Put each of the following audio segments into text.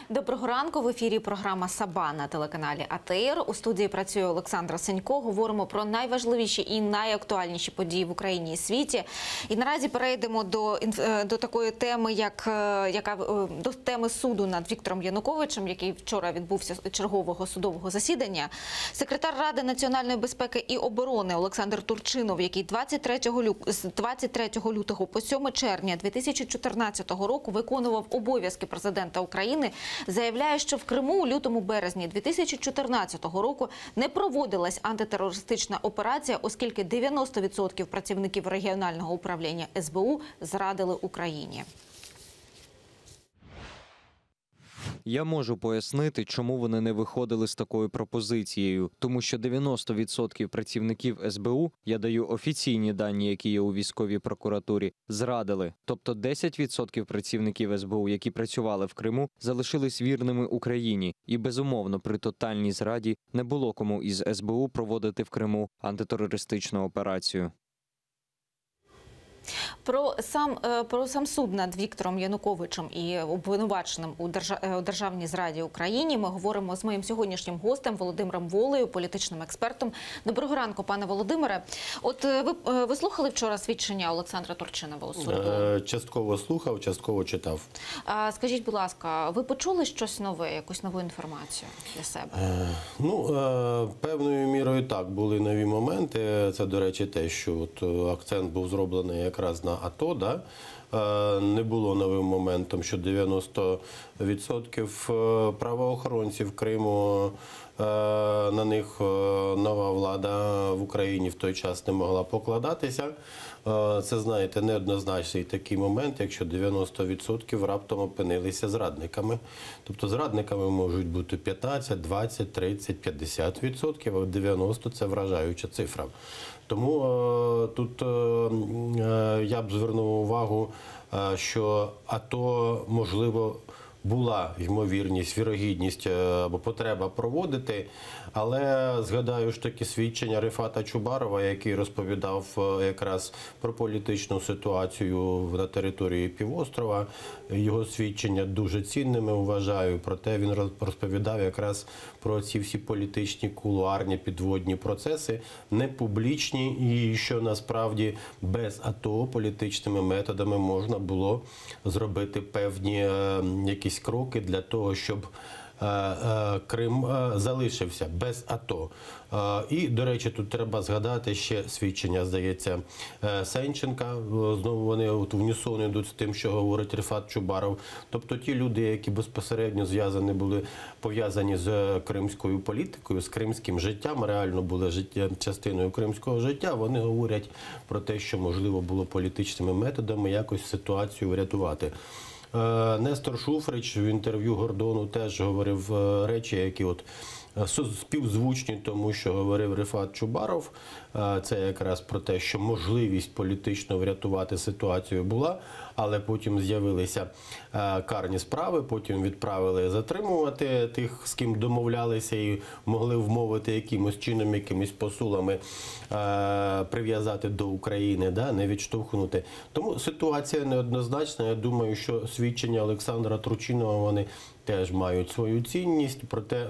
Доброго ранку. В ефірі програма «Саба» на телеканалі АТR. У студії працює Олександра Сенько. Говоримо про найважливіші і найактуальніші події в Україні і світі. І наразі перейдемо до такої теми, до теми суду над Віктором Януковичем, який вчора відбувся чергового судового засідання. Секретар Ради національної безпеки і оборони Олександр Турчинов, який з 23 лютого по 7 червня 2014 року виконував обов'язки президента України, заявляє, що в Криму у лютому-березні 2014 року не проводилась антитерористична операція, оскільки 90% працівників регіонального управління СБУ зрадили Україні. Я можу пояснити, чому вони не виходили з такою пропозицією. Тому що 90% працівників СБУ, я даю офіційні дані, які є у військовій прокуратурі, зрадили. Тобто 10% працівників СБУ, які працювали в Криму, залишились вірними Україні. І, безумовно, при тотальній зраді не було кому із СБУ проводити в Криму антитерористичну операцію. Про сам суд над Віктором Януковичем і обвинуваченим у державній зраді Україні ми говоримо з моїм сьогоднішнім гостем Володимиром Волею, політичним експертом. Доброго ранку, пане Володимире. От ви слухали вчора свідчення Олександра Турчинова у суду? Частково слухав, частково читав. Скажіть, будь ласка, ви почули щось нове, якусь нову інформацію для себе? Певною мірою так, були нові моменти. Це, до речі, те, що акцент був зроблений якраз на АТО, да? Не було новим моментом, що 90% правоохоронців Криму, на них нова влада в Україні в той час не могла покладатися. Це, знаєте, неоднозначний такий момент, якщо 90% раптом опинилися зрадниками. Тобто зрадниками можуть бути 15, 20, 30, 50%, а 90% – це вражаюча цифра. Тому тут я б звернув увагу, що АТО, можливо, була ймовірність, вірогідність або потреба проводити, але згадаю ж таки свідчення Рифата Чубарова, який розповідав якраз про політичну ситуацію на території півострова. Його свідчення дуже цінними вважаю, проте він розповідав якраз про ці всі політичні кулуарні підводні процеси, не публічні, і що насправді без АТО політичними методами можна було зробити певні якісь кроки для того, щоб Крим залишився без АТО. І, до речі, тут треба згадати ще свідчення, здається, Сенченка. Знову вони в унісон йдуть з тим, що говорить Рифат Чубаров. Тобто ті люди, які безпосередньо були пов'язані з кримською політикою, з кримським життям, реально були частиною кримського життя, вони говорять про те, що можливо було політичними методами якось ситуацію врятувати. Нестор Шуфрич в інтерв'ю Гордону теж говорив речі, які співзвучні тому, що говорив Рифат Чубаров. Це якраз про те, що можливість політично врятувати ситуацію була, але потім з'явилися карні справи, потім відправили затримувати тих, з ким домовлялися і могли вмовити якимось чином, якимись посулами прив'язати до України, да, не відштовхнути. Тому ситуація неоднозначна. Я думаю, що свідчення Олександра Турчинова, вони теж мають свою цінність, проте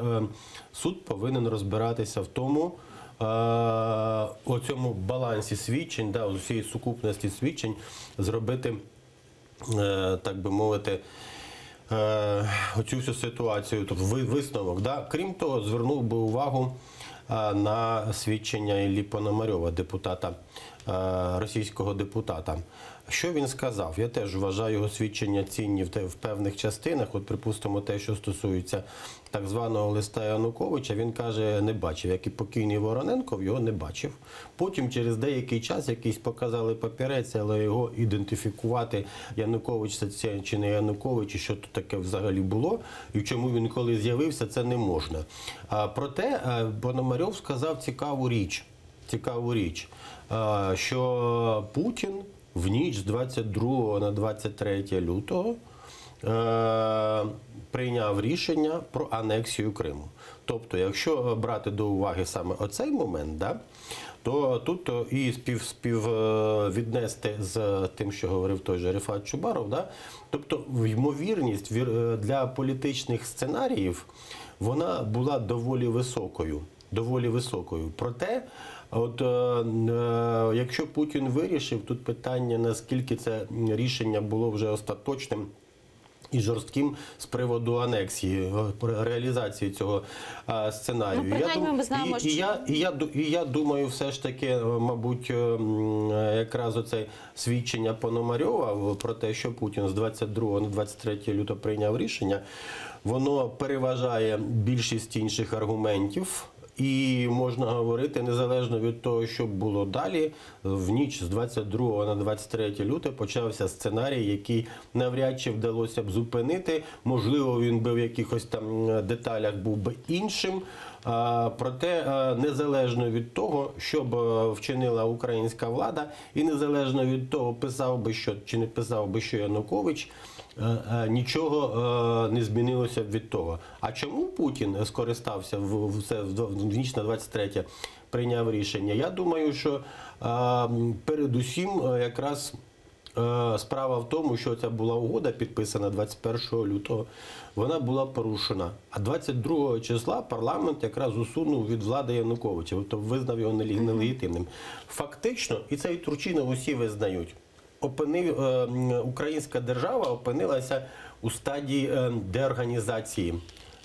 суд повинен розбиратися в тому, у цьому балансі свідчень, да, у всієї сукупності свідчень, зробити, так би мовити, оцю всю ситуацію, тобто висновок. Да. Крім того, звернув би увагу на свідчення Іллі Пономарьова, російського депутата. Що він сказав? Я теж вважаю його свідчення цінні в певних частинах. От, припустимо, те, що стосується так званого листа Януковича, він каже, не бачив, як і покійний Вороненков, його не бачив. Потім через деякий час якийсь показали папірець, але його ідентифікувати, Янукович це чи не Янукович, і що тут таке взагалі було, і чому він коли з'явився, це не можна. Проте Пономарьов сказав цікаву річ, що Путін в ніч з 22 на 23 лютого прийняв рішення про анексію Криму. Тобто, якщо брати до уваги саме оцей момент, да, то тут і віднести з тим, що говорив той же Рефат Чубаров, да, тобто ймовірність для політичних сценаріїв, вона була доволі високою. Доволі високою. Проте, якщо Путін вирішив, тут питання, наскільки це рішення було вже остаточним і жорстким з приводу анексії, реалізації цього сценарію. Ну, принаймні, ми знаємо, я думаю, все ж таки, мабуть, якраз оце свідчення Пономарьова про те, що Путін з 22 на 23 лютого прийняв рішення, воно переважає більшість інших аргументів. І можна говорити, незалежно від того, що було далі, в ніч з 22 на 23 лютого почався сценарій, який навряд чи вдалося б зупинити. Можливо, він би в якихось там деталях був би іншим. Проте, незалежно від того, що б вчинила українська влада, і незалежно від того, писав би що чи не писав би що Янукович, нічого не змінилося від того. А чому Путін скористався в ніч на 23 прийняв рішення? Я думаю, що передусім якраз справа в тому, що ця була угода, підписана 21 лютого, вона була порушена. А 22 числа парламент якраз усунув від влади Януковича, тобто визнав його нелегітимним. Фактично, і це і Турчинов усі визнають, українська держава опинилася у стадії деорганізації,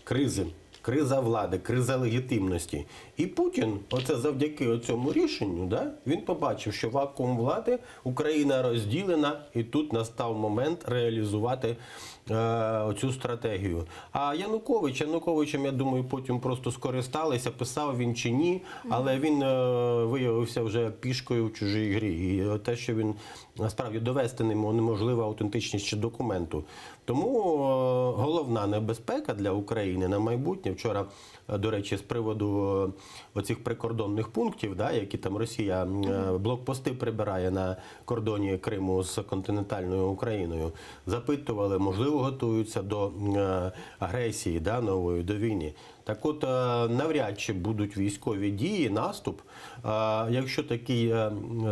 кризи. Криза влади, криза легітимності. І Путін, оце завдяки цьому рішенню, да, він побачив, що вакуум влади, Україна розділена, і тут настав момент реалізувати цю стратегію. А Януковичем, я думаю, потім просто скористалися, писав він чи ні, але він виявився вже пішкою в чужій грі. І те, що він насправді довести неможлива аутентичність документу. Тому головна небезпека для України на майбутнє, вчора, до речі, з приводу оцих прикордонних пунктів, да, які там Росія блокпости прибирає на кордоні Криму з континентальною Україною, запитували, можливо, готуються до агресії, да, нової, до війни. Так от, навряд чи будуть військові дії, наступ. Якщо такий,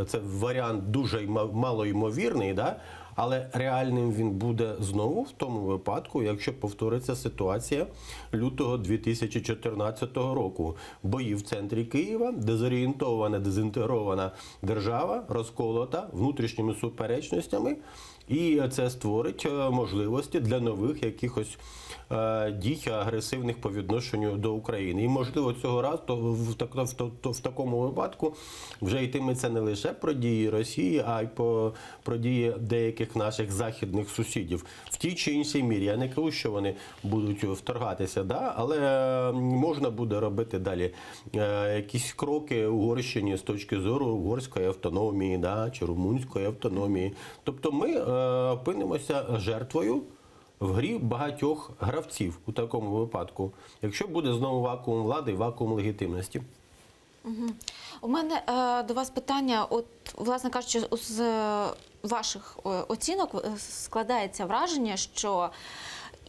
це варіант дуже малоймовірний, да, але реальним він буде знову в тому випадку, якщо повториться ситуація лютого 2014 року. Бої в центрі Києва, дезорієнтована, дезінтегрована держава, розколота внутрішніми суперечностями. І це створить можливості для нових якихось дій агресивних по відношенню до України. І, можливо, цього разу в такому випадку вже йтиметься не лише про дії Росії, а й про дії деяких наших західних сусідів. В тій чи іншій мірі. Я не кажу, що вони будуть вторгатися, да? Але можна буде робити далі якісь кроки Угорщині з точки зору угорської автономії, да? Чи румунської автономії. Тобто ми опинимося жертвою в грі багатьох гравців у такому випадку, якщо буде знову вакуум влади і вакуум легітимності. У мене до вас питання, от, власне кажучи, з ваших оцінок складається враження, що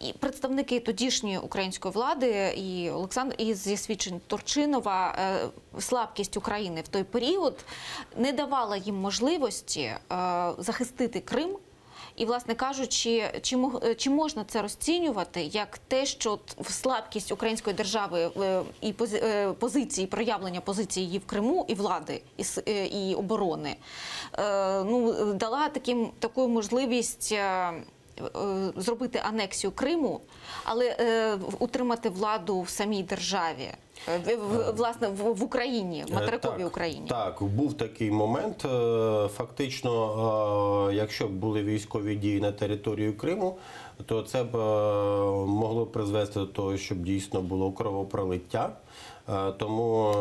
і представники тодішньої української влади і зі свідчень Турчинова, слабкість України в той період не давала їм можливості захистити Крим. І, власне кажучи, чи можна це розцінювати як те, що слабкість української держави і позиції, проявлення позиції її в Криму, і влади, і оборони, дала таку можливість зробити анексію Криму, але утримати владу в самій державі? Власне, в Україні, в материковій Україні. Так, був такий момент. Фактично, якщо б були військові дії на території Криму, то це б могло призвести до того, щоб дійсно було кровопролиття. Тому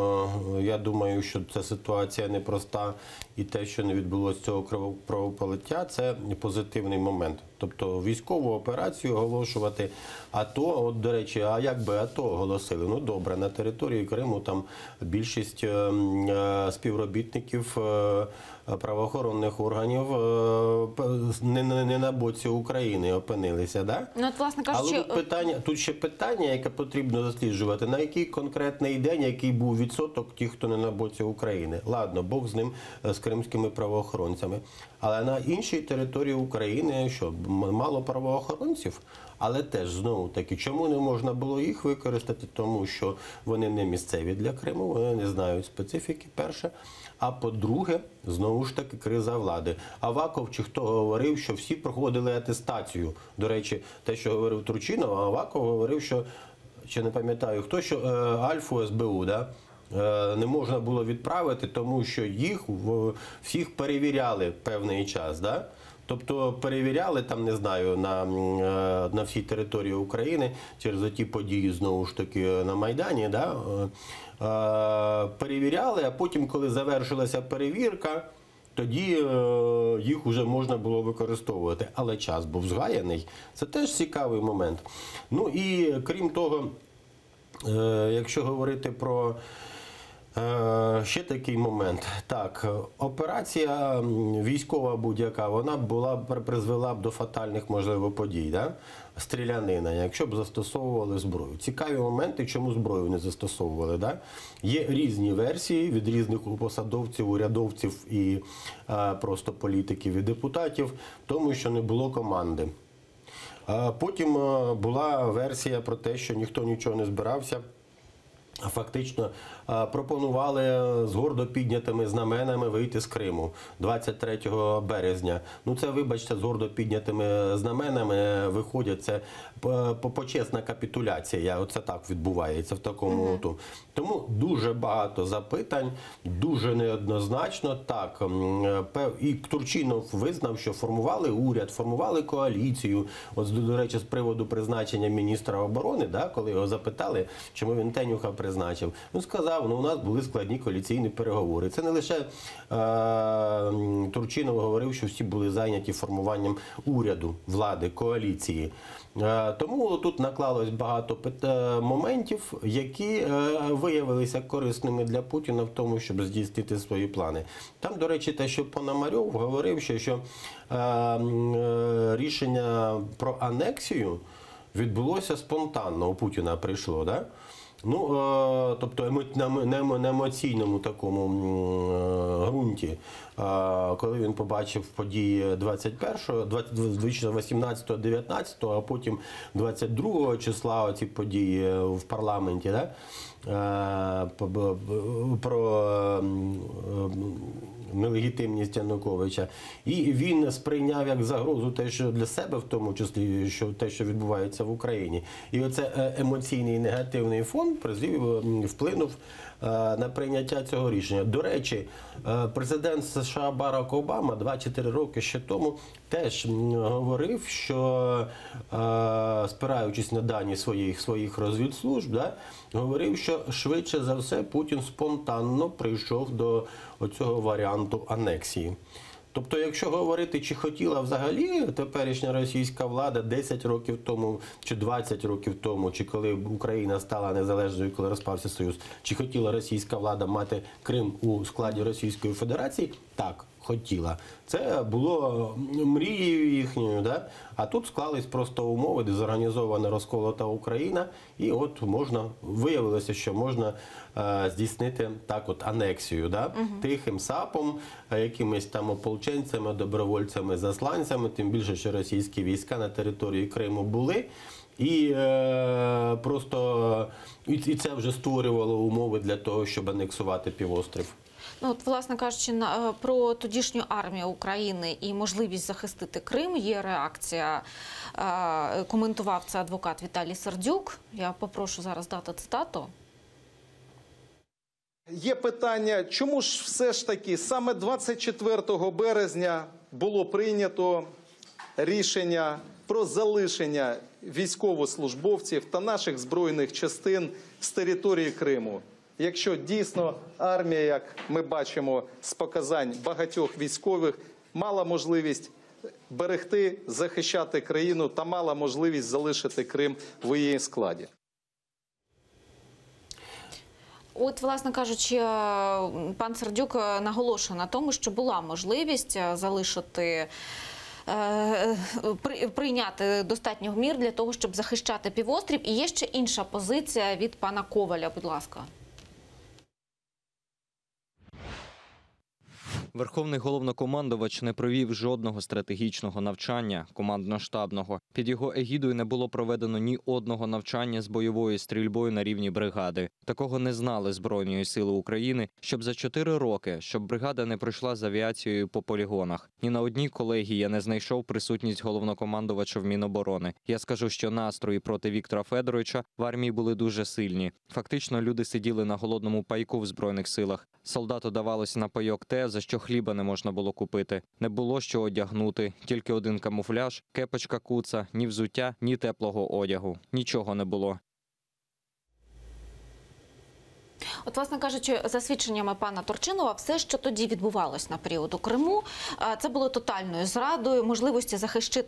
я думаю, що ця ситуація непроста, і те, що не відбулося цього кровопролиття, це позитивний момент. Тобто військову операцію оголошувати АТО, от, до речі, а як би АТО оголосили? Ну добре, на території Криму там більшість співробітників правоохоронних органів не на боці України опинилися, да? Ну, от, власне кажучи, Але тут ще питання, яке потрібно досліджувати, на який конкретний день, який був відсоток тих, хто не на боці України. Ладно, Бог з ним, з кримськими правоохоронцями. Але на іншій території України, що, мало правоохоронців, але теж, знову таки, чому не можна було їх використати? Тому що вони не місцеві для Криму, вони не знають специфіки, перше. А по-друге, знову ж таки, криза влади. Аваков чи хто говорив, що всі проходили атестацію. До речі, те, що говорив Турчинов, Аваков говорив, що, ще не пам'ятаю хто, що Альфу СБУ, да? Не можна було відправити, тому що їх всіх перевіряли певний час. Да? Тобто перевіряли, там, не знаю, на всій території України через ті події, знову ж таки, на Майдані, да? Перевіряли, а потім, коли завершилася перевірка, тоді їх вже можна було використовувати. Але час був згаяний. Це теж цікавий момент. Ну і крім того, якщо говорити про ще такий момент. Так, операція військова будь-яка, вона призвела б до фатальних, можливо, подій, да? Стрілянина, якщо б застосовували зброю. Цікаві моменти, чому зброю не застосовували. Да? Є різні версії від різних посадовців, урядовців і просто політиків і депутатів, тому що не було команди. Потім була версія про те, що ніхто нічого не збирався. Фактично пропонували з гордо піднятими знаменами вийти з Криму 23 березня. Ну це, вибачте, з гордо піднятими знаменами виходять, це почесна капітуляція. Оце так відбувається в такому. Тому дуже багато запитань, дуже неоднозначно. Так, і Турчинов визнав, що формували уряд, формували коаліцію. От, до речі, з приводу призначення міністра оборони, да, коли його запитали, чому він Тенюха призначив. Він сказав, ну у нас були складні коаліційні переговори. Це не лише Турчинов говорив, що всі були зайняті формуванням уряду, влади, коаліції. Тому тут наклалось багато моментів, які виявилися корисними для Путіна в тому, щоб здійснити свої плани. Там, до речі, те, що Пономарьов говорив, що рішення про анексію відбулося спонтанно, у Путіна прийшло, да? Ну, тобто на емоційному такому ґрунті, коли він побачив події 18-19, а потім 22 числа оці події в парламенті, да? Про нелегітимність Януковича. І він сприйняв як загрозу те, що для себе, в тому числі, що те, що відбувається в Україні. І оце емоційний негативний фон вплинув на прийняття цього рішення. До речі, президент США Барак Обама 2-4 роки ще тому теж говорив, що, спираючись на дані своїх розвідслужб, да, говорив, що швидше за все Путін спонтанно прийшов до оцього варіанту анексії. Тобто, якщо говорити, чи хотіла взагалі теперішня російська влада 10 років тому, чи 20 років тому, чи коли Україна стала незалежною, коли розпався Союз, чи хотіла російська влада мати Крим у складі Російської Федерації? Так, хотіла. Це було мрією їхньою, да? А тут склались просто умови, дезорганізована, розколота Україна, і от виявилося, що можна здійснити так от анексію, да? Тихим сапом, якимись там ополченцями, добровольцями, засланцями, тим більше, що російські війська на території Криму були. І і це вже створювало умови для того, щоб анексувати півострів. Ну, от, власне кажучи, про тодішню армію України і можливість захистити Крим є реакція. Коментував це адвокат Віталій Сердюк. Я попрошу зараз дати цитату. Є питання, чому ж все ж таки саме 24 березня було прийнято рішення про залишення військовослужбовців та наших збройних частин з території Криму? якщо дійсно армія, як ми бачимо з показань багатьох військових, мала можливість берегти, захищати країну та мала можливість залишити Крим в її складі. От, власне кажучи, пан Сердюк наголошує на тому, що була можливість залишити, прийняти достатньо мір для того, щоб захищати півострів. І є ще інша позиція від пана Коваля, будь ласка. Верховний головнокомандувач не провів жодного стратегічного навчання командно-штабного. Під його егідою не було проведено ні одного навчання з бойовою стрільбою на рівні бригади. Такого не знали Збройної сили України, щоб за 4 роки, щоб бригада не пройшла з авіацією по полігонах. Ні на одній колегії я не знайшов присутність головнокомандувача в Міноборони. Я скажу, що настрої проти Віктора Федоровича в армії були дуже сильні. Фактично, люди сиділи на голодному пайку в Збройних силах. Солдату давалося на пайок те, за що хліба не можна було купити. Не було що одягнути, тільки один камуфляж, кепочка куца, ні взуття, ні теплого одягу. Нічого не було. От, власне кажучи, за свідченнями пана Турчинова, все, що тоді відбувалось на період у Криму, це було тотальною зрадою. Можливості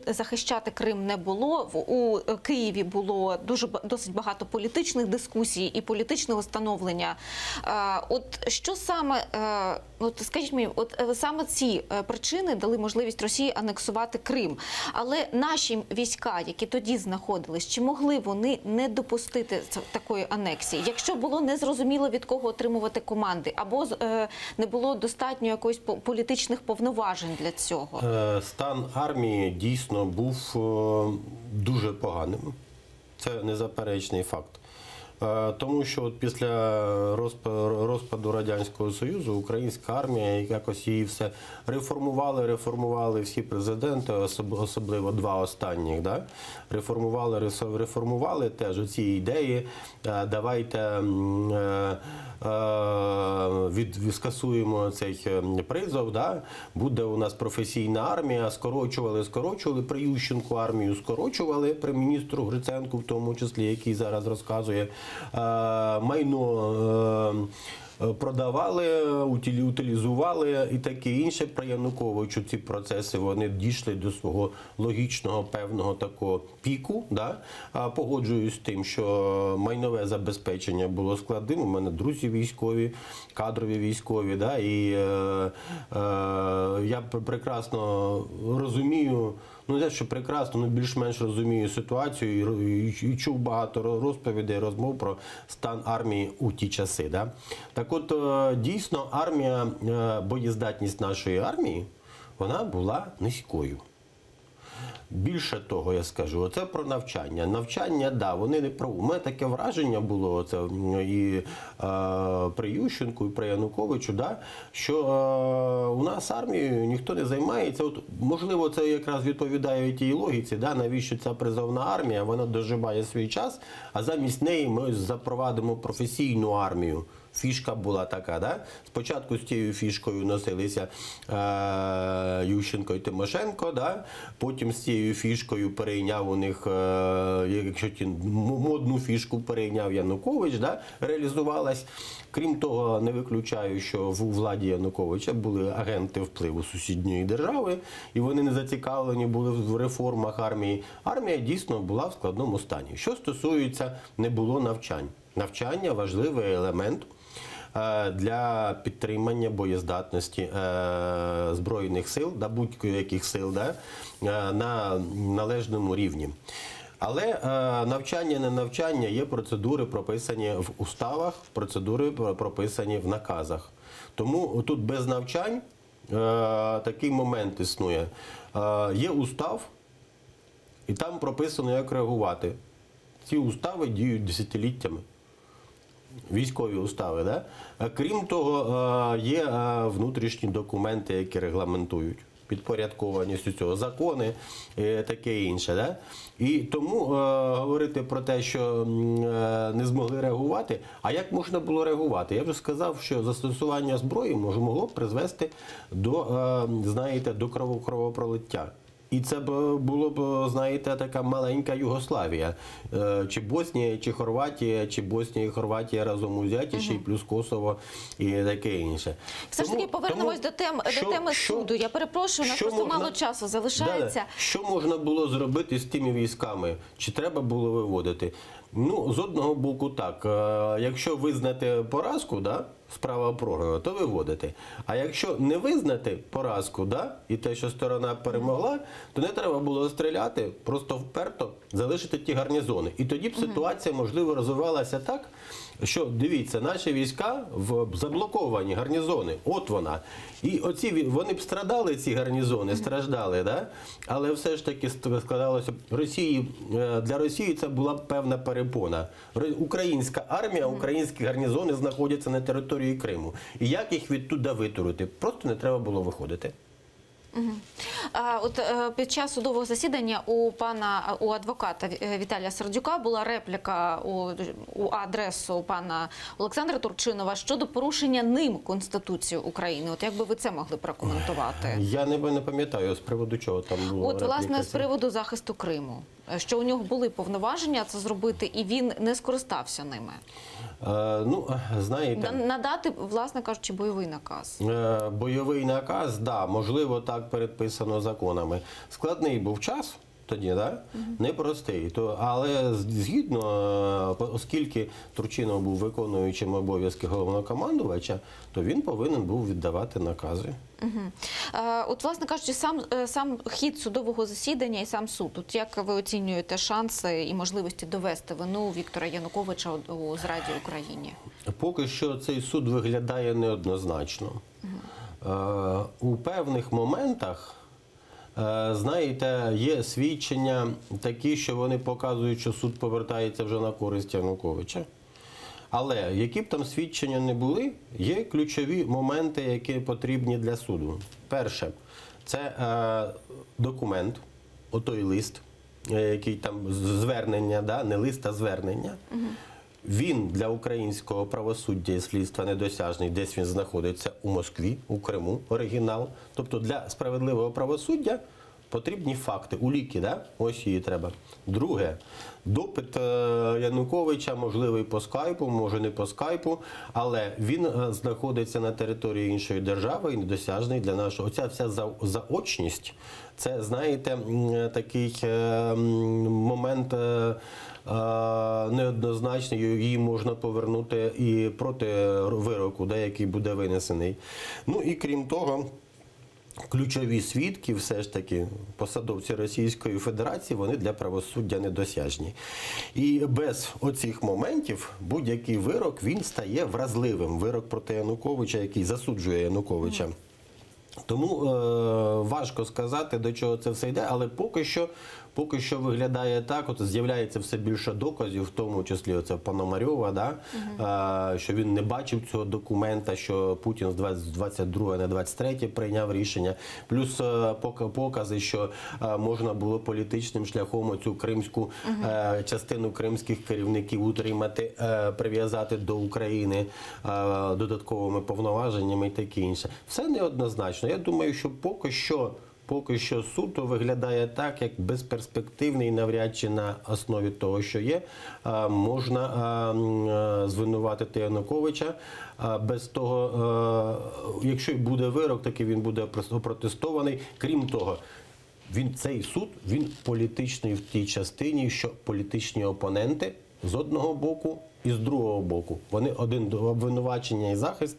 захищати Крим не було. У Києві було досить багато політичних дискусій і політичного становлення. От що саме, скажіть мені, саме ці причини дали можливість Росії анексувати Крим. Але наші війська, які тоді знаходились, чи могли вони не допустити такої анексії? Якщо було незрозуміло, від кого отримувати команди, або не було достатньо якоїсь політичних повноважень для цього? Стан армії дійсно був дуже поганим. Це незаперечний факт. Тому що от після розпаду Радянського Союзу українська армія якось її все реформували всі президенти, особливо два останніх. Да? Реформували теж оці ідеї, давайте скасуємо цей призов, да? Буде у нас професійна армія, скорочували, при Ющенку армію скорочували, при міністру Гриценку в тому числі, який зараз розказує, майно продавали, утилізували і таке інше. При Януковичу ці процеси вони дійшли до свого логічного певного такого піку. Да? Погоджуюсь з тим, що майнове забезпечення було складним. У мене друзі військові, кадрові військові. Да? І я прекрасно розумію, ну не те, що прекрасно, але більш-менш розумію ситуацію і чув багато розповідей, розмов про стан армії у ті часи. Да? Так от, дійсно, боєздатність нашої армії, вона була низькою. Більше того, я скажу, це про навчання. Навчання, да, вони не про... У мене таке враження було це і при Ющенку, і при Януковичу, да, що у нас армією ніхто не займається. От, можливо, це якраз відповідає тій логіці, да, навіщо ця призовна армія, вона доживає свій час, а замість неї ми запровадимо професійну армію. Фішка була така, да? Спочатку з тією фішкою носилися Ющенко і Тимошенко, да? Потім з цією фішкою перейняв у них, якщо модну фішку перейняв Янукович, да? Реалізувалась. Крім того, не виключаю, що в владі Януковича були агенти впливу сусідньої держави, і вони не зацікавлені були в реформах армії. Армія дійсно була в складному стані. Що стосується, не було навчань. Навчання – важливий елемент для підтримання боєздатності Збройних сил, да, будь-яких сил, да, на належному рівні. Але навчання, не навчання, є процедури прописані в уставах, процедури прописані в наказах. Тому тут без навчань такий момент існує. Є устав, і там прописано, як реагувати. Ці устави діють десятиліттями. Військові устави, да? Крім того, є внутрішні документи, які регламентують підпорядкованість цього, закони і таке інше. Да? І тому говорити про те, що не змогли реагувати, а як можна було реагувати? Я вже сказав, що застосування зброї могло призвести до, знаєте, до кровопролиття. І це було б, знаєте, така маленька Югославія. Чи Боснія, чи Хорватія, чи Боснія і Хорватія разом узяті, ще й плюс Косово і таке інше. Все ж таки повернемось до теми суду. Я перепрошую, у нас просто мало часу залишається. Що можна було зробити з тими військами? Чи треба було виводити? Ну, з одного боку так. Якщо визнати поразку, да, справа програю, то виводити. А якщо не визнати поразку, да, і те, що сторона перемогла, то не треба було стріляти, просто вперто залишити ті гарнізони. І тоді б ситуація, можливо, розвивалася так, що, дивіться, наші війська в заблоковані гарнізони, от вона. І оці, вони б страдали, ці гарнізони, страждали, да? Але все ж таки складалося, для Росії це була певна перепона. Українська армія, українські гарнізони знаходяться на території Криму. І як їх відтуда витурити? Просто не треба було виходити. От під час судового засідання у адвоката Віталія Сердюка була репліка у адресу пана Олександра Турчинова щодо порушення ним Конституції України. От як би ви це могли прокоментувати? Я не пам'ятаю, з приводу чого там було. От, власне, з приводу захисту Криму. Що у нього були повноваження це зробити, і він не скористався ними. Ну, знаєте... Надати, власне кажучи, бойовий наказ. Бойовий наказ, да, можливо, так передписано законами. Складний був час тоді, да? Непростий. Але згідно, оскільки Турчинов був виконуючим обов'язки головнокомандувача, то він повинен був віддавати накази. От, власне кажучи, сам хід судового засідання і сам суд. От як ви оцінюєте шанси і можливості довести вину Віктора Януковича у зраді Україні? Поки що цей суд виглядає неоднозначно. У певних моментах, знаєте, є свідчення такі, що вони показують, що суд повертається вже на користь Януковича. Але які б там свідчення не були, є ключові моменти, які потрібні для суду. Перше, це документ, отой лист, який там звернення, да? Не лист, а звернення. Він для українського правосуддя і слідства недосяжний, десь він знаходиться у Москві, у Криму, оригінал. Тобто для справедливого правосуддя потрібні факти, уліки, да? Ось її треба. Друге, допит Януковича можливий по скайпу, може не по скайпу, але він знаходиться на території іншої держави і недосяжний для нашого. Оця вся заочність, це, знаєте, такий момент неоднозначний, її можна повернути і проти вироку, да, який буде винесений. Ну і крім того, ключові свідки, все ж таки, посадовці Російської Федерації, вони для правосуддя недосяжні. І без оцих моментів будь-який вирок, він стає вразливим. Вирок проти Януковича, який засуджує Януковича. Тому важко сказати, до чого це все йде, але поки що виглядає так, от з'являється все більше доказів, в тому числі оце Пономарьова, да, що він не бачив цього документа, що Путін з 22 на 23 прийняв рішення. Плюс покази, що можна було політичним шляхом оцю кримську частину кримських керівників утримати, прив'язати до України додатковими повноваженнями і таке інше. Все неоднозначно. Я думаю, що поки що суд виглядає так, як безперспективний, навряд чи на основі того, що є, можна звинуватити Януковича. Без того, якщо буде вирок, таки він буде опротестований. Крім того, цей суд, він політичний в тій частині, що політичні опоненти з одного боку і з другого боку. Вони обвинувачення і захист,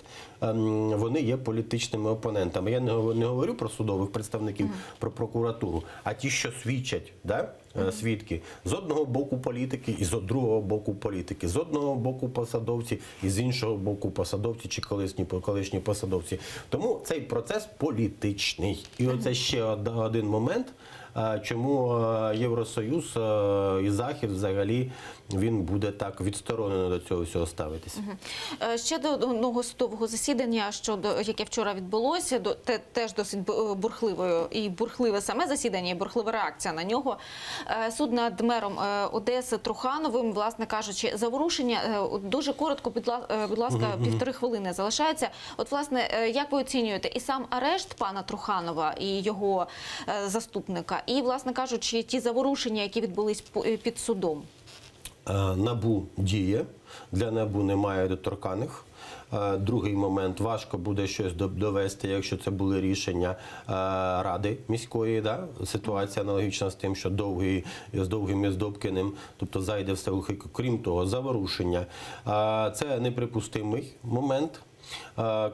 вони є політичними опонентами. Я не говорю про судових представників, про прокуратуру, а ті, що свідчать, да? Свідки. З одного боку політики і з другого боку політики. З одного боку посадовці і з іншого боку посадовці чи колишні посадовці. Тому цей процес політичний. І оце ще один момент, чому Євросоюз і Захід взагалі він буде так відсторонено до цього всього ставитися. Ще до одного судового засідання, яке вчора відбулося, теж досить бурхливе саме засідання і бурхлива реакція на нього. Суд над мером Одеси Трухановим, власне кажучи, заворушення, дуже коротко, будь ласка, 1,5 хвилини залишається. От, власне, як ви оцінюєте і сам арешт пана Труханова і його заступника, і, власне кажучи, ті заворушення, які відбулись під судом? НАБУ діє, для НАБУ немає недоторканних. Другий момент, важко буде щось довести, якщо це були рішення Ради міської. Да? Ситуація аналогічна з тим, що з Довгим і з Добкіним, тобто зайде все в хибку. Крім того, заворушення. Це неприпустимий момент,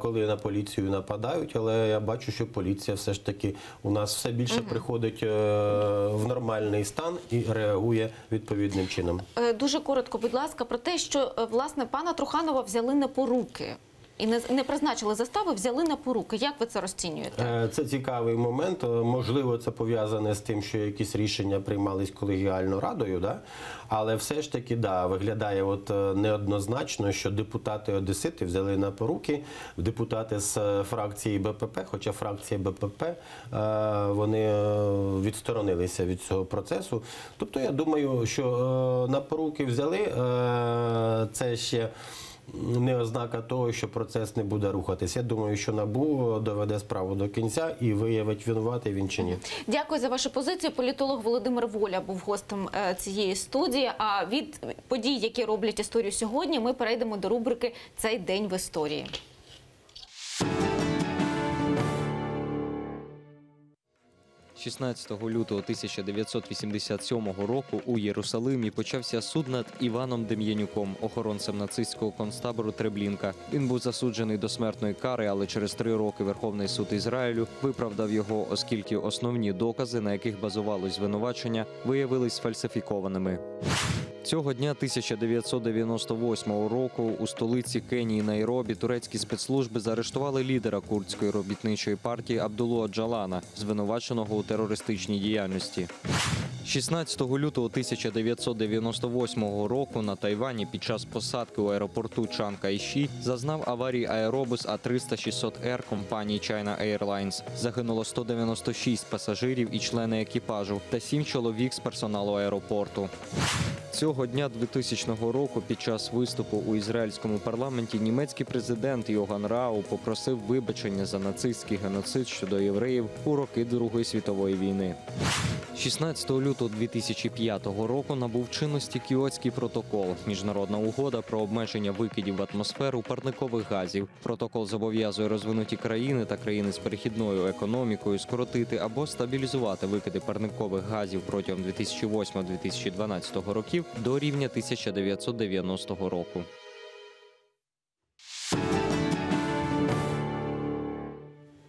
коли на поліцію нападають, але я бачу, що поліція все ж таки у нас все більше приходить в нормальний стан і реагує відповідним чином. Дуже коротко, будь ласка, про те, що, власне, пана Труханова взяли на поруки. І не призначили застави, взяли на поруки. Як ви це розцінюєте? Це цікавий момент. Можливо, це пов'язане з тим, що якісь рішення приймались колегіально радою, да? Але все ж таки, да, виглядає неоднозначно, що депутати-одесити взяли на поруки, депутати з фракції БПП, хоча фракція БПП, вони відсторонилися від цього процесу. Тобто, я думаю, що на поруки взяли, це ще не ознака того, що процес не буде рухатись. Я думаю, що НАБУ доведе справу до кінця і виявить, винуватий він чи ні. Дякую за вашу позицію. Політолог Володимир Воля був гостем цієї студії. А від подій, які роблять історію сьогодні, ми перейдемо до рубрики «Цей день в історії». 16 лютого 1987 року у Єрусалимі почався суд над Іваном Дем'янюком, охоронцем нацистського концтабору Треблінка. Він був засуджений до смертної кари, але через 3 роки Верховний суд Ізраїлю виправдав його, оскільки основні докази, на яких базувалось звинувачення, виявились фальсифікованими. Цього дня 1998 року у столиці Кенії Найробі турецькі спецслужби заарештували лідера курдської робітничої партії Абдуллу Оджалана, звинуваченого у терористичній діяльності. 16 лютого 1998 року на Тайвані під час посадки у аеропорту Чан Кайші зазнав аварії аеробус А300-600Р компанії China Airlines. Загинуло 196 пасажирів і члени екіпажу та 7 чоловік з персоналу аеропорту. Цього дня 2000 року під час виступу у ізраїльському парламенті німецький президент Йоган Рау попросив вибачення за нацистський геноцид щодо євреїв у роки Другої світової війни. 16 лютого 2005 року набув чинності Кіотський протокол – міжнародна угода про обмеження викидів в атмосферу парникових газів. Протокол зобов'язує розвинуті країни та країни з перехідною економікою скоротити або стабілізувати викиди парникових газів протягом 2008-2012 років до рівня 1990 року.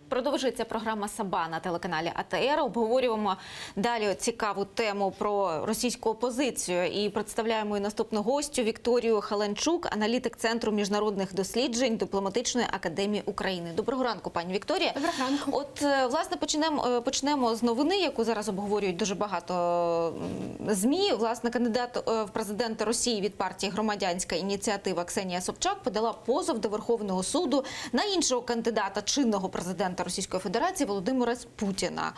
Продовжується програма «Саба» на телеканалі АТР. Обговорюємо далі цікаву тему про російську опозицію. І представляємо і наступну гостю Вікторію Халенчук, аналітик Центру міжнародних досліджень Дипломатичної академії України. Доброго ранку, пані Вікторія. Доброго ранку. От, власне, почнемо з новини, яку зараз обговорюють дуже багато ЗМІ. Власне, кандидат в президенти Росії від партії «Громадянська ініціатива» Ксенія Собчак подала позов до Верховного суду на іншого кандидата, чинного президента Російської Федерації Володимира Путіна.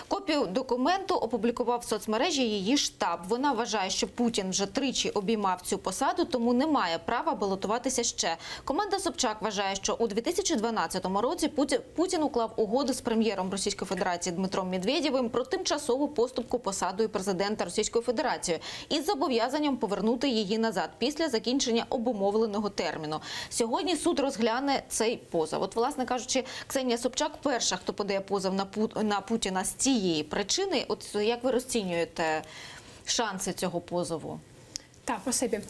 Копію документу опублікував в соцмережі її штаб. Вона вважає, що Путін вже 3 обіймав цю посаду, тому не має права балотуватися ще. Команда Собчак вважає, що у 2012 році Путін уклав угоду з прем'єром Російської Федерації Дмитром Медведєвим про тимчасову поступку посадою президента Російської Федерації із зобов'язанням повернути її назад після закінчення обумовленого терміну. Сьогодні суд розгляне цей позов. От, власне кажучи, Ксенія Собчак перша, хто подає позов на Путіна з цієї причини. От як ви розцінюєте шанси цього позову? Так, спасибі.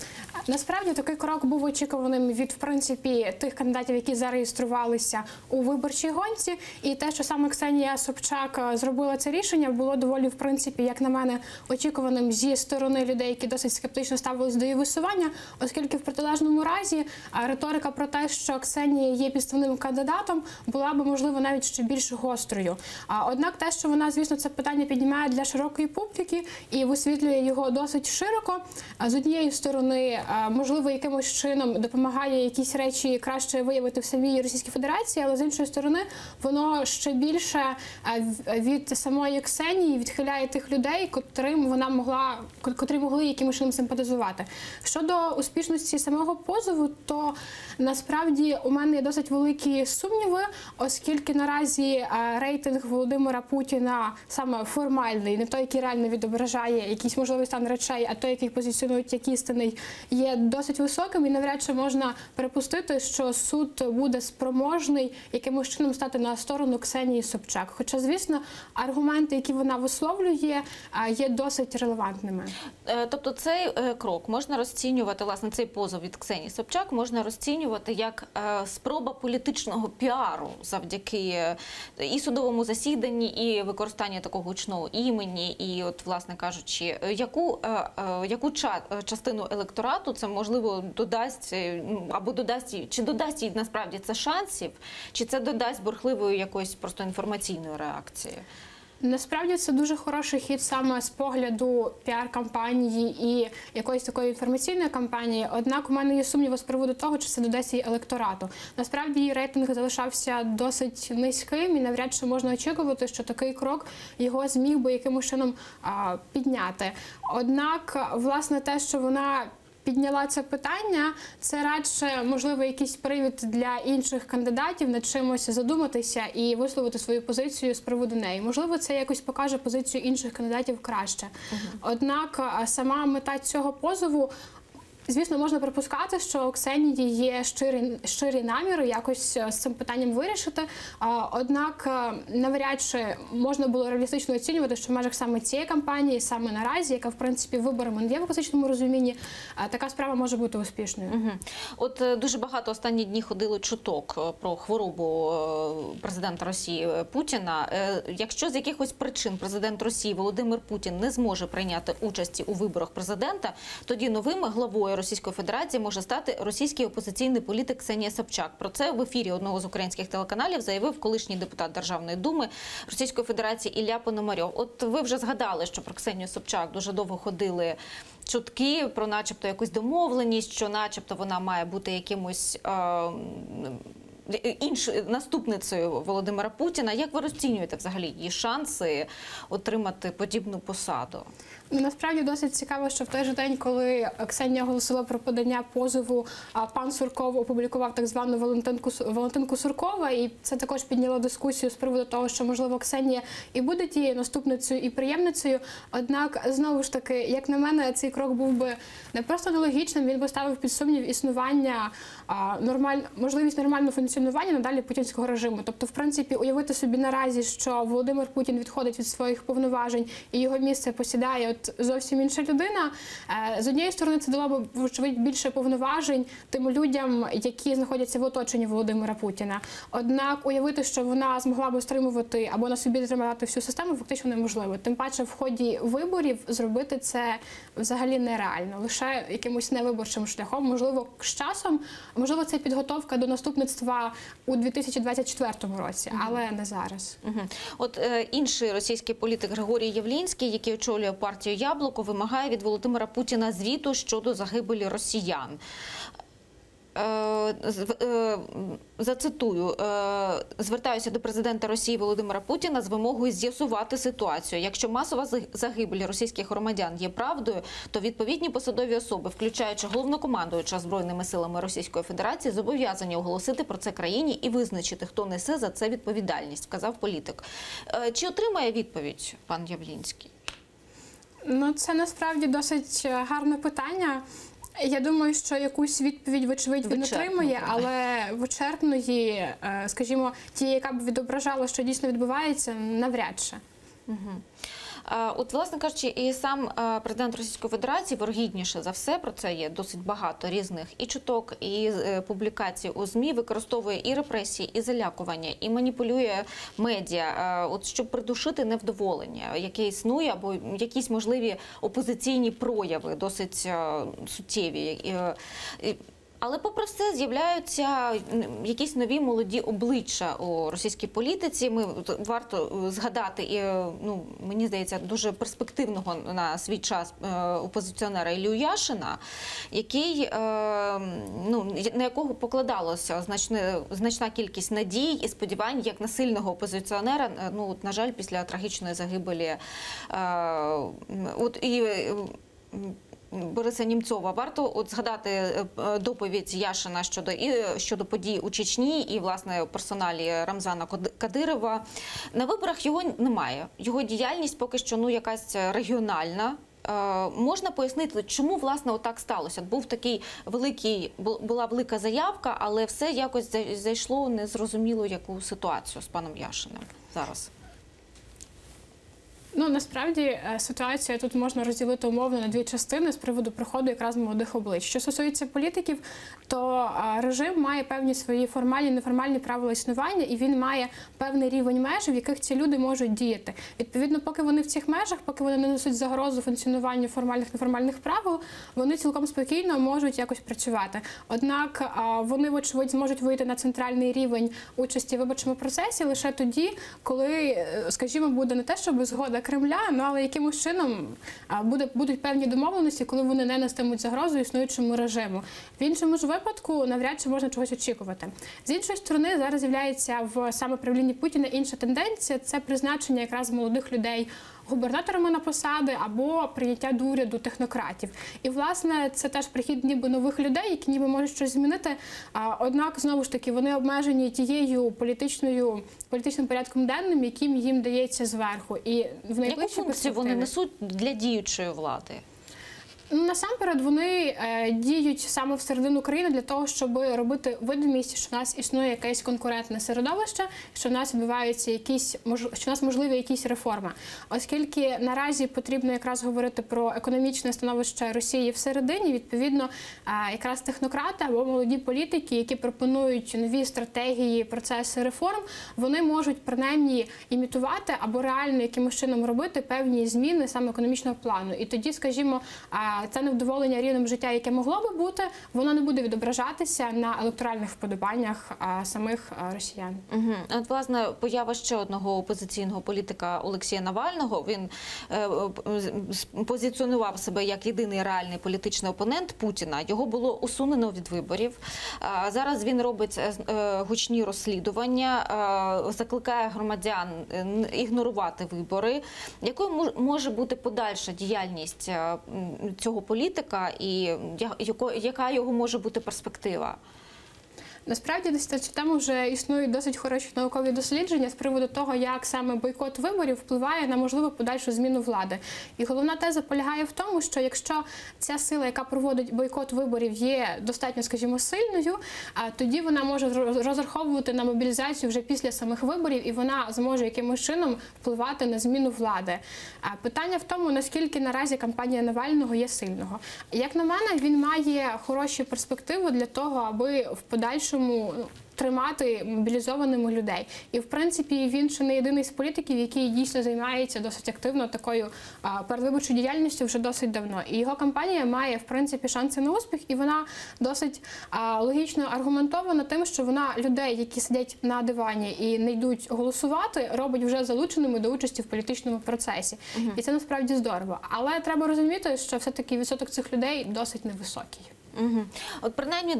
Насправді такий крок був очікуваним від, в принципі, тих кандидатів, які зареєструвалися у виборчій гонці. І те, що саме Ксенія Собчак зробила це рішення, було доволі, в принципі, як на мене, очікуваним зі сторони людей, які досить скептично ставились до її висування, оскільки в протилежному разі риторика про те, що Ксенія є підставним кандидатом, була би, можливо, навіть ще більш гострою. Однак те, що вона, звісно, це питання піднімає для широкої публіки і висвітлює його досить широко, з однієї сторони, можливо, якимось чином допомагає якісь речі краще виявити в самій Російській Федерації, але з іншої сторони, воно ще більше від самої Ксенії відхиляє тих людей, котрі могли якимось чином симпатизувати. Щодо успішності самого позову, то насправді у мене є досить великі сумніви, оскільки наразі рейтинг Володимира Путіна саме формальний, не той, який реально відображає якийсь можливий стан речей, а той, який позиціонують як істинний, є досить високим, і навряд чи можна припустити, що суд буде спроможний якимось чином стати на сторону Ксенії Собчак. Хоча, звісно, аргументи, які вона висловлює, є досить релевантними. Тобто цей крок можна розцінювати, власне, цей позов від Ксенії Собчак можна розцінювати як спроба політичного піару завдяки і судовому засіданні, і використанню такого гучного імені, і от, власне кажучи, яку частину електорату це, можливо, додасть, або чи додасть їй насправді це шансів, чи це додасть бурхливої якоїсь просто інформаційної реакції? Насправді це дуже хороший хід саме з погляду піар-кампанії і якоїсь такої інформаційної кампанії. Однак у мене є сумніви з приводу того, чи це додасть їй електорату. Насправді її рейтинг залишався досить низьким і навряд чи можна очікувати, що такий крок його зміг би якимось чином підняти. Однак, власне, те, що вона підняла це питання, це радше, можливо, якийсь привід для інших кандидатів над чимось задуматися і висловити свою позицію з приводу неї. Можливо, це якось покаже позицію інших кандидатів краще. Однак сама мета цього позову, звісно, можна припускати, що у Ксенії є щирі наміри якось з цим питанням вирішити. Однак навряд чи можна було реалістично оцінювати, що в межах саме цієї кампанії, саме наразі, яка, в принципі, виборами не є в класичному розумінні, така справа може бути успішною. От дуже багато останні дні ходило чуток про хворобу президента Росії Путіна. Якщо з якихось причин президент Росії Володимир Путін не зможе прийняти участі у виборах президента, тоді новим главою Російської Федерації може стати російський опозиційний політик Ксенія Собчак. Про це в ефірі одного з українських телеканалів заявив колишній депутат Державної думи Російської Федерації Ілля Пономарьов. От ви вже згадали, що про Ксенію Собчак дуже довго ходили чутки про начебто якусь домовленість, що начебто вона має бути якимось наступницею Володимира Путіна. Як ви розцінюєте взагалі її шанси отримати подібну посаду? Насправді досить цікаво, що в той же день, коли Ксенія оголосила про подання позову, пан Сурков опублікував так звану Валентинку Суркова, і це також підняло дискусію з приводу того, що, можливо, Ксенія і буде тією наступницею і преємницею. Однак, знову ж таки, як на мене, цей крок був би не просто нелогічним, він би ставив під сумнів існування, можливість нормального функціонування надалі путінського режиму. Тобто, в принципі, уявити собі наразі, що Володимир Путін відходить від своїх повноважень і його місце посідає зовсім інша людина. З однієї сторони, це дало б, вочевидь, більше повноважень тим людям, які знаходяться в оточенні Володимира Путіна. Однак уявити, що вона змогла б стримувати або на собі тримати всю систему, фактично неможливо. Тим паче в ході виборів зробити це взагалі нереально. Лише якимось невиборчим шляхом, можливо, з часом, можливо, це підготовка до наступництва у 2024 році, але не зараз. От інший російський політик Григорій Явлінський, який очолює партію «Яблуко», вимагає від Володимира Путіна звіту щодо загибелі росіян. Зацитую, звертаюся до президента Росії Володимира Путіна з вимогою з'ясувати ситуацію. Якщо масова загибель російських громадян є правдою, то відповідні посадові особи, включаючи головнокомандуюча Збройними силами Російської Федерації, зобов'язані оголосити про це країні і визначити, хто несе за це відповідальність, сказав політик. Чи отримає відповідь пан Явлінський? Ну, це насправді досить гарне питання. Я думаю, що якусь відповідь, вочевидь, він отримує, але вичерпної, скажімо, тієї, яка б відображала, що дійсно відбувається, навряд чи. От, власне кажучи, і сам президент Російської Федерації, вірогідніше за все, про це є досить багато різних і чуток, і публікацій у ЗМІ, використовує і репресії, і залякування, і маніпулює медіа, от, щоб придушити невдоволення, яке існує, або якісь можливі опозиційні прояви, досить суттєві. Але попри все з'являються якісь нові молоді обличчя у російській політиці. Варто згадати, мені здається, дуже перспективного на свій час опозиціонера Іллю Яшина, який, на якого покладалося значна кількість надій і сподівань як на сильного опозиціонера. На жаль, після трагічної загибелі Бориса Німцова. Варто згадати доповідь Яшина щодо подій у Чечні і, власне, персоналі Рамзана Кадирова. На виборах його немає. Його діяльність поки що якась регіональна. Можна пояснити, чому, власне, отак сталося? Була велика заявка, але все якось зайшло у незрозуміло яку ситуацію з паном Яшиним зараз. Насправді ситуація тут можна розділити умовно на дві частини з приводу приходу якраз молодих облич. Що стосується політиків, то режим має певні свої формальні, неформальні правила існування, і він має певний рівень меж, в яких ці люди можуть діяти. Відповідно, поки вони в цих межах, поки вони не несуть загрозу функціонуванню формальних, неформальних правил, вони цілком спокійно можуть якось працювати. Однак вони, вочевидь, зможуть вийти на центральний рівень участі в виборчому процесі лише тоді, коли, скажімо, буде не те, щоб згода Кремля, але якимось чином будуть певні домовленості, коли вони не нестимуть загрозу існуючому режиму. В іншому ж випадку навряд чи можна чогось очікувати. З іншої сторони, зараз з'являється в саме правлінні Путіна інша тенденція – це призначення якраз молодих людей губернаторами на посади або прийняття до уряду технократів. І, власне, це теж прихід ніби нових людей, які ніби можуть щось змінити. Однак, знову ж таки, вони обмежені тією політичним порядком денним, яким їм дається зверху. І в яку функцію вони несуть для діючої влади? Насамперед, вони діють саме всередину країни для того, щоб робити видимість, що в нас існує якесь конкурентне середовище, що в нас відбуваються що в нас можливі якісь реформи. Оскільки наразі потрібно якраз говорити про економічне становище Росії всередині, відповідно, якраз технократи або молоді політики, які пропонують нові стратегії, процеси реформ, вони можуть принаймні імітувати або реально якимось чином робити певні зміни саме економічного плану. І тоді, скажімо, це невдоволення рівнем життя, яке могло би бути, воно не буде відображатися на електоральних вподобаннях самих росіян. От, власне, поява ще одного опозиційного політика Олексія Навального. Він позиціонував себе як єдиний реальний політичний опонент Путіна. Його було усунено від виборів. Зараз він робить гучні розслідування, закликає громадян ігнорувати вибори. Якою може бути подальша діяльність цього політика і яка його може бути перспектива? Насправді, десь цю тему вже існують досить хороші наукові дослідження з приводу того, як саме бойкот виборів впливає на можливу подальшу зміну влади. І головна теза полягає в тому, що якщо ця сила, яка проводить бойкот виборів, є достатньо, скажімо, сильною, тоді вона може розраховувати на мобілізацію вже після самих виборів, і вона зможе якимось чином впливати на зміну влади. Питання в тому, наскільки наразі кампанія Навального є сильного. Як на мене, він має хороші перспективи для того, аби в подальшому тримати мобілізованими людей. І, в принципі, він ще не єдиний з політиків, який дійсно займається досить активно такою передвиборчою діяльністю вже досить давно. І його кампанія має, в принципі, шанси на успіх, і вона досить логічно аргументована тим, що вона людей, які сидять на дивані і не йдуть голосувати, робить вже залученими до участі в політичному процесі. І це насправді здорово. Але треба розуміти, що все-таки відсоток цих людей досить невисокий. От принаймні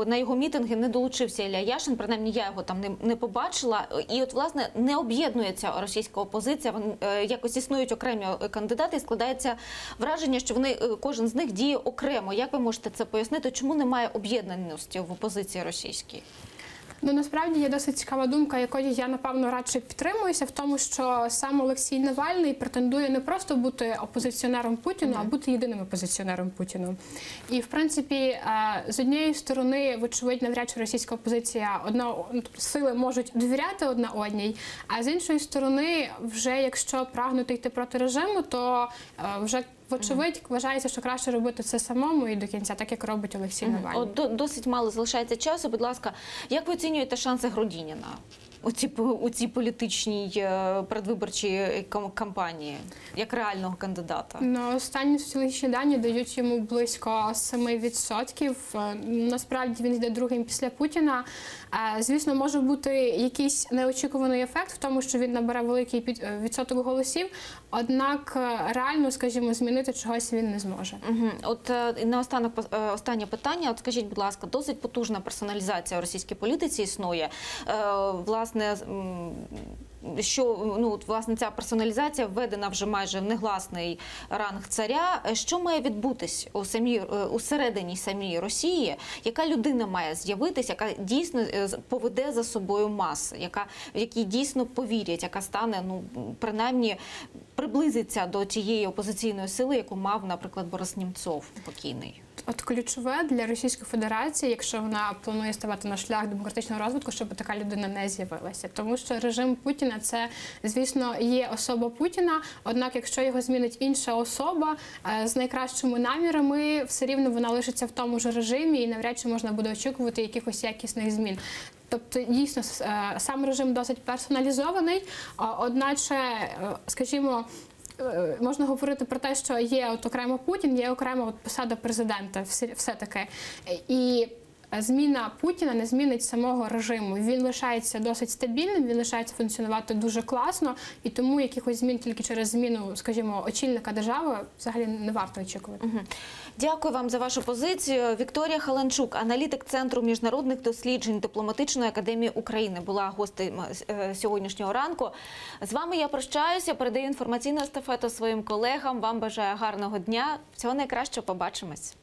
на його мітинги не долучився Ілля Яшин, принаймні я його там не побачила. І от, власне, не об'єднується російська опозиція, якось існують окремі кандидати, і складається враження, що кожен з них діє окремо. Як ви можете це пояснити? Чому немає об'єднаності в опозиції російській? Насправді є досить цікава думка, якою я, напевно, радше підтримуюся, в тому, що сам Олексій Навальний претендує не просто бути опозиціонером Путіну, а бути єдиним опозиціонером Путіну. І, в принципі, з однієї сторони, вочевидь, навряд чи російська опозиція, сили можуть довіряти одна одній, а з іншої сторони, вже якщо прагнути йти проти режиму, то вже вочевидь, вважається, що краще робити це самому і до кінця, так як робить Олексій Навальний. Досить мало залишається часу. Будь ласка, як ви оцінюєте шанси Грудініна у цій політичній передвиборчій кампанії, як реального кандидата? Ну, останні соціологічні дані дають йому близько 7%. Насправді він йде другим після Путіна. Звісно, може бути якийсь неочікуваний ефект в тому, що він набере великий відсоток голосів, однак реально, скажімо, змінити чогось він не зможе. От наостанок останнє питання. От скажіть, будь ласка, досить потужна персоналізація в російській політиці існує. Власне, власне, ця персоналізація введена вже майже в негласний ранг царя. Що має відбутись усередині самій Росії? Яка людина має з'явитись, яка дійсно поведе за собою маси, в якій дійсно повірять, яка стане, принаймні, приблизиться до тієї опозиційної сили, яку мав, наприклад, Борис Німцов покійний? От ключове для Російської Федерації, якщо вона планує ставати на шлях демократичного розвитку, щоб така людина не з'явилася. Тому що режим Путіна – це, звісно, є особа Путіна, однак якщо його змінить інша особа з найкращими намірами, все рівно вона лишиться в тому ж режимі і навряд чи можна буде очікувати якихось якісних змін. Тобто, дійсно, сам режим досить персоналізований, одначе, скажімо, можна говорити про те, що є окремо Путін, є окрема посада президента все-таки. І зміна Путіна не змінить самого режиму. Він лишається досить стабільним, він лишається функціонувати дуже класно, і тому якихось змін тільки через зміну, скажімо, очільника держави взагалі не варто очікувати. Дякую вам за вашу позицію. Вікторія Халанчук, аналітик Центру міжнародних досліджень Дипломатичної академії України, була гостем сьогоднішнього ранку. З вами я прощаюся, передаю інформаційну естафету своїм колегам. Вам бажаю гарного дня. Всього найкращого, побачимось.